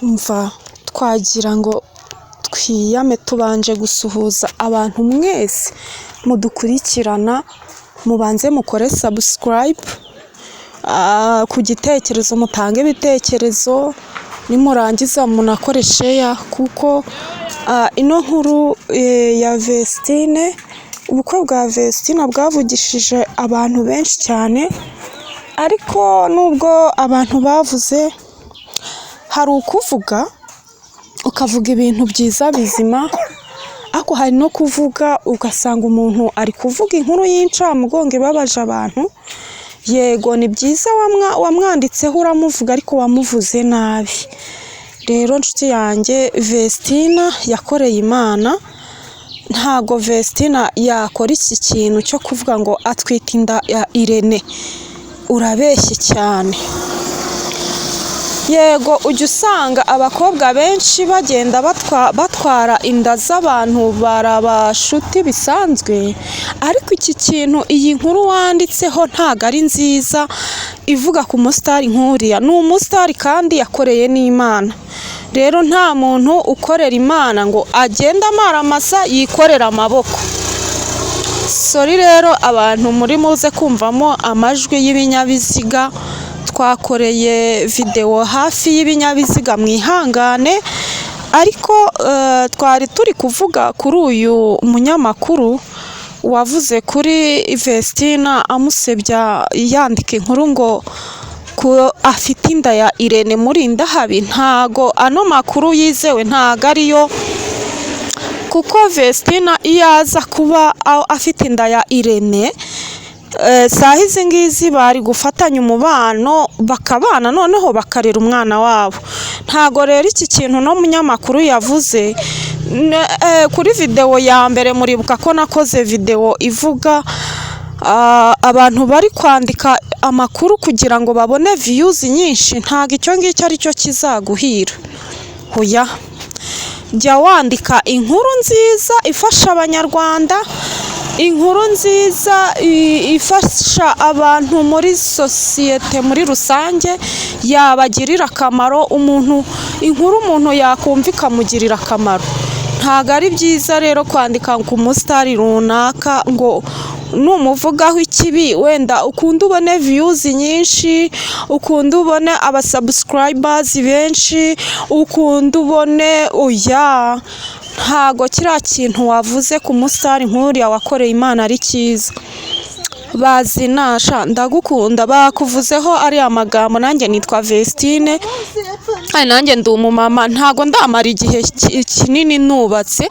Umva twagira ngo twiyame tubanje gusuhuza abantu mwese mudukurikirana, mubanze mukore subscribe, ku gitekerezo mutange ibitekerezo, nimurangiza munakore share, kuko ino nkuru ya Vestine, ubukwe bwa Vestine bwavugishije abantu benshi cyane, ariko nubwo abantu bavuze, hari ukuvuga ukavuga ibintu byiza bizima, ariko hari no kuvuga ugasanga umuntu ari kuvuga inkuru y'incamugongo ibabaje abantu. Yego ni byiza wamwanditseho uramuvuga, ariko wamuvuze nabi. Rero nshuti yanjye, Vestine yakoreye Imana, ntago Vestine yakora iki kintu cyo kuvuga ngo atwite inda ya Irene. Urabeshye cyane. Yego ujya usanga abakobwa benshi bagenda batwara inda z'abantu barabashuti bisanzwe, ariko iki kintu, iyi nkuru wanditseho ntago ari nziza ivuga ku musitari nk'uriya. Ni umusitari kandi yakoreye n'Imana. Rero nta muntu ukorera Imana ngo agende amaramasa yikorera amaboko. Sorry rero abantu muri muze kumvamo amajwi y'ibinyabiziga, twakoreye video hafi y'ibinyabiziga, mwihangane. Ariko twari turi kuvuga kuri uyu munyamakuru wavuze kuri Vestine amusebya, yandika inkuru ngo ko afite inda ya Irene Murindahabi. Ntago ano makuru yizewe, ntago ariyo, kuko Vestine iyo aza kuba afite inda ya Irene, saha izi ngizi bari gufatanya umubano bakabana, noneho bakarera umwana wabo. Ntago rero iki kintu no munyamakuru yavuze kuri video ya mbere, muribuka ko nakoze video ivuga abantu bari kwandika amakuru kugira ngo babone views nyinshi. Ntago icyo ngicyo ari cyo kizaguhira. Hoya, jya wandika inkuru nziza ifasha abanyarwanda, inkuru nziza ifasha abantu muri sosiyete muri rusange, yabagirira akamaro. Inkuru umuntu yakumva ikamugirira akamaro. Ntago ari byiza rero kwandika ku musitari runaka ngo numuvugaho ikibi, wenda ukunda ubone views nyinshi, ukunda ubone abasubscribers benshi, ukunda ubone oya. Ntago kiriya kintu wavuze ku musitari nk'uriya wakoreye Imana ari cyiza. Bazinasha ndagukunda, bakuvuzeho ari amagambo. Nanjye nitwa Vestine, nanjye ndi umumama, ntago ndamara igihe kinini nubatse,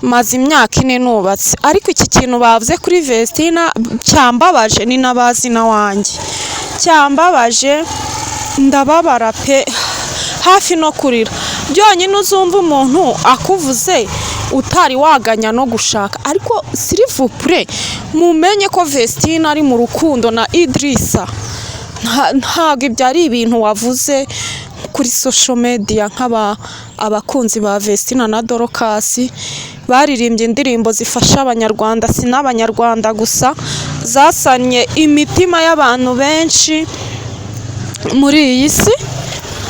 maze imyaka 4 nubatse. Ariko iki kintu bavuze kuri Vestine cyambabaje, ni nabazina wanjye cyambabaje, ndababara pe, hafi no kurira. Byonyine uzumva umuntu akuvuze utari waganya no gushaka. Ariko s'il vous plaît, mumenye ko Vestine ari mu rukundo na Idrissa. Ntago ibyo ari ibintu wavuze kuri social media. Abakunzi ba Vestine na Dorcas baririmbye indirimbo zifasha abanyarwanda, si n'abanyarwanda gusa, zasanye imitima y'abantu benshi muri iyi si.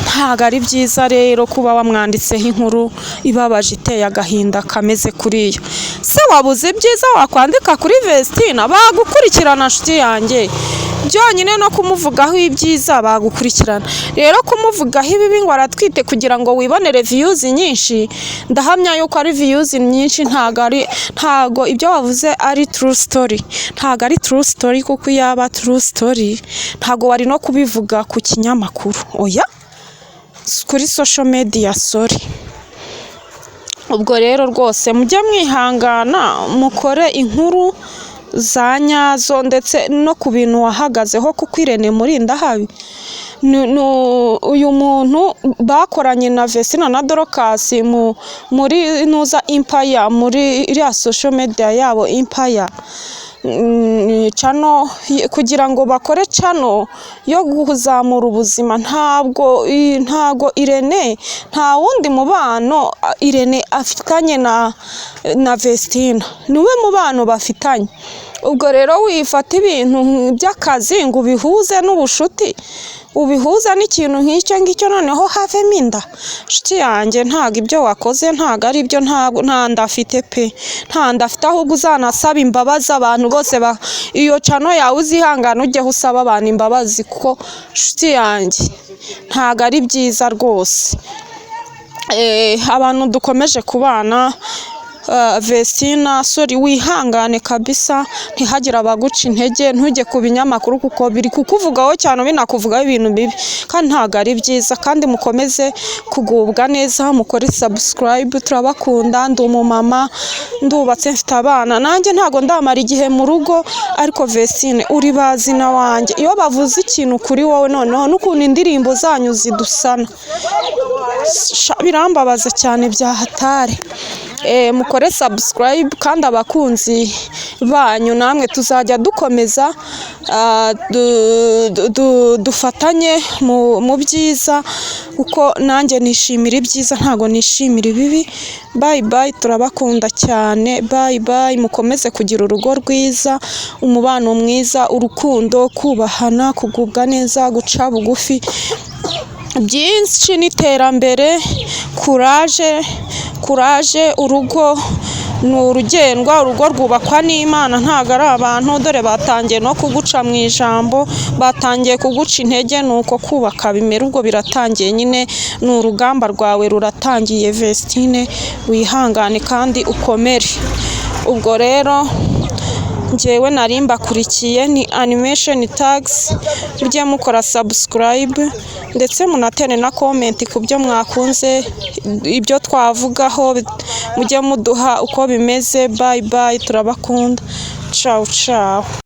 Ntago ari byiza rero kuba wamwanditseho inkuru ibabaje iteye agahinda kameze kuriyo. Se wabuze byiza wakwandika kuri Vestine, bagukurikirana nshuti yanjye. Byonyine no kumuvugaho ibyiza bagukurikirana. Rero kumuvugaho ibibi ngo aratwite kugira ngo wibonere views nyinshi, ndahamya yuko ari views nyinshi. Ntago ibyo wavuze ari true story. Ntago ari true story, kuko yaba true story ntago wari no kubivuga ku kinyamakuru. Oya, kuri social media. Sorry. Ubwo rero rwose mujye mwihangana, mukore inkuru za nyazo, ndetse no ku bintu wahagazeho, kuko Irene Murindahabi uyu muntu bakoranye na Vestine na Dorcas muri nuza Empire, muri iriya social media yabo Empire channel, kugira ngo bakore channel yo kuzamura ubuzima. Ntago Irene, nta wundi mubano Irene afitanye na Vestine, niwe mubano bafitanye. Ubwo rero wifata ibintu by'akazi ngo bihuze n'ubushuti, ubihuza n'ikintu nk'icyo ngicyo noneho havemo inda. Nshuti yanjye ntabwo ibyo wakoze ntabwo ari byo, nta nda afite pe, nta nda afite, ahubwo uzanasaba imbabazi abantu bose iyo cano yawe uzihangana ujyeho usaba abantu imbabazi, kuko nshuti yanjye ntabwo ari byiza rwose. Abantu dukomeje kubana, Vestina sori wihangane kabisa, ntihagire abaguca intege, ntujye ku binyamakuru kuko biri kukuvugaho cyane binakuvugaho ibintu bibi, kandi ntabwo ari byiza. Kandi mukomeze kugubwa neza, mukore subscribe, turabakunda. Ndi umumama, ndubatse, mfite abana, nanjye ntabwo ndamara igihe mu rugo, ariko Vestine uri bazina wanjye, iyo bavuze ikintu kuri wowe noneho n'ukuntu indirimbo zanyu zidusana birambabaza cyane bya hatari. Mukore subscribe, kandi abakunzi banyu namwe tuzajya dukomeza dufatanye mu byiza, kuko nanjye nishimira ibyiza ntabwo nishimira ibibi. Bye bye, turabakunda cyane. Bye bye, mukomeze kugira urugo rwiza, umubano mwiza, urukundo, kubahana, kugubwa neza, guca bugufi, byinshi n'iterambere. Kuraje, urugo ni urugendwa, urugo rwubakwa n'Imana ntabwo ari abantu. Dore batangiye no kuguca mu ijambo, batangiye kuguca intege, nuko kubaka bimera, ubwo biratangiye nyine, ni urugamba rwawe ruratangiye. Vestine wihangane kandi ukomere. Ubwo rero njyewe nari mbakurikiye, ni Animation Tags, mujye mukora subscribe ndetse munatere na comment ku byo mwakunze, ibyo twavugaho mujye muduha uko bimeze. Bye bye, turabakunda. Ciao ciao.